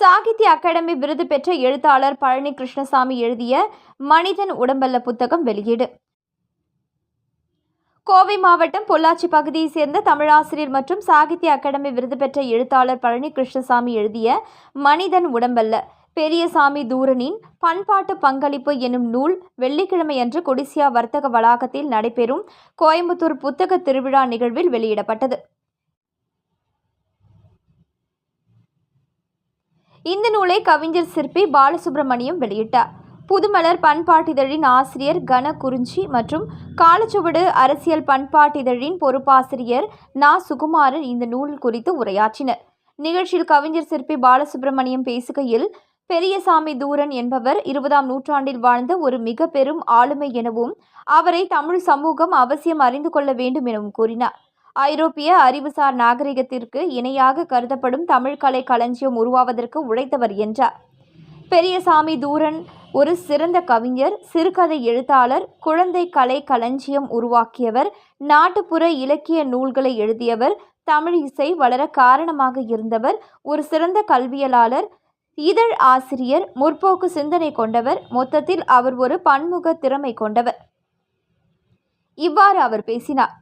சாகித்ய அகாடமி விருது பெற்ற எழுத்தாளர் பழனி கிருஷ்ணசாமி எழுதிய மனிதன் உடம்பல்ல புத்தகம் வெளியீடு. கோவை மாவட்டம் பொள்ளாச்சி பகுதியைச் சேர்ந்த தமிழாசிரியர் மற்றும் சாகித்ய அகாடமி விருது பெற்ற எழுத்தாளர் பழனி கிருஷ்ணசாமி எழுதிய மனிதன் உடம்பல்ல பெரியசாமி தூரனின் பண்பாட்டு பங்களிப்பு எனும் நூல் வெள்ளிக்கிழமையன்று கொடிசியா வர்த்தக வளாகத்தில் நடைபெறும் கோயம்புத்தூர் புத்தக திருவிழா நிகழ்வில் வெளியிடப்பட்டது. இந்த நூலை கவிஞர் சிற்பி பாலசுப்ரமணியம் வெளியிட்டார். புதுமலர் பண்பாட்டிதழின் ஆசிரியர் கன குறிஞ்சி மற்றும் காலச்சுவடு அரசியல் பண்பாட்டிதழின் பொறுப்பாசிரியர் நா. சுகுமாரன் இந்த நூல் குறித்து உரையாற்றினர். நிகழ்ச்சியில் கவிஞர் சிற்பி பாலசுப்ரமணியம் பேசுகையில், பெரியசாமி தூரன் என்பவர் 20ஆம் நூற்றாண்டில் வாழ்ந்த ஒரு மிக பெரும் ஆளுமை எனவும் அவரை தமிழ் சமூகம் அவசியம் அறிந்து கொள்ள வேண்டும் எனவும் கூறினார். ஐரோப்பிய அறிவுசார் நாகரிகத்திற்கு இணையாக கருதப்படும் தமிழ் கலை களஞ்சியம் உருவாவதற்கு உழைத்தவர் என்றார். பெரியசாமி தூரன் ஒரு சிறந்த கவிஞர், சிறுகதை எழுத்தாளர், குழந்தை கலை களஞ்சியம் உருவாக்கியவர், நாட்டுப்புற இலக்கிய நூல்களை எழுதியவர், தமிழ் இசை வளர காரணமாக இருந்தவர், ஒரு சிறந்த கல்வியலாளர், இதழ் ஆசிரியர், முற்போக்கு சிந்தனை கொண்டவர், மொத்தத்தில் அவர் ஒரு பன்முக திறமை கொண்டவர். இவ்வாறு அவர் பேசினார்.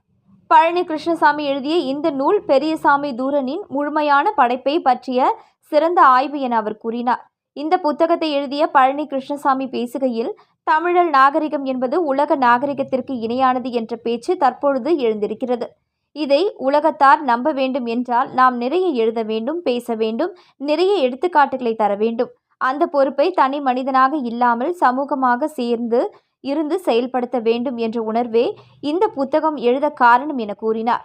பழனி கிருஷ்ணசாமி எழுதிய இந்த நூல் பெரியசாமி தூரனின் முழுமையான படைப்பை பற்றிய சிறந்த ஆய்வு என அவர் கூறினார். இந்த புத்தகத்தை எழுதிய பழனி கிருஷ்ணசாமி பேசுகையில், தமிழர் நாகரிகம் என்பது உலக நாகரிகத்திற்கு இணையானது என்ற பேச்சு தற்பொழுது எழுந்திருக்கிறது. இதை உலகத்தார் நம்ப வேண்டும் என்றால் நாம் நிறைய எழுத வேண்டும், பேச வேண்டும், நிறைய எடுத்துக்காட்டுகளை தர வேண்டும். அந்த பொறுப்பை தனி மனிதனாக இல்லாமல் சமூகமாக சேர்ந்து இருந்து செயல்படுத்த வேண்டும் என்ற உணர்வே இந்த புத்தகம் எழுத காரணம் என கூறினார்.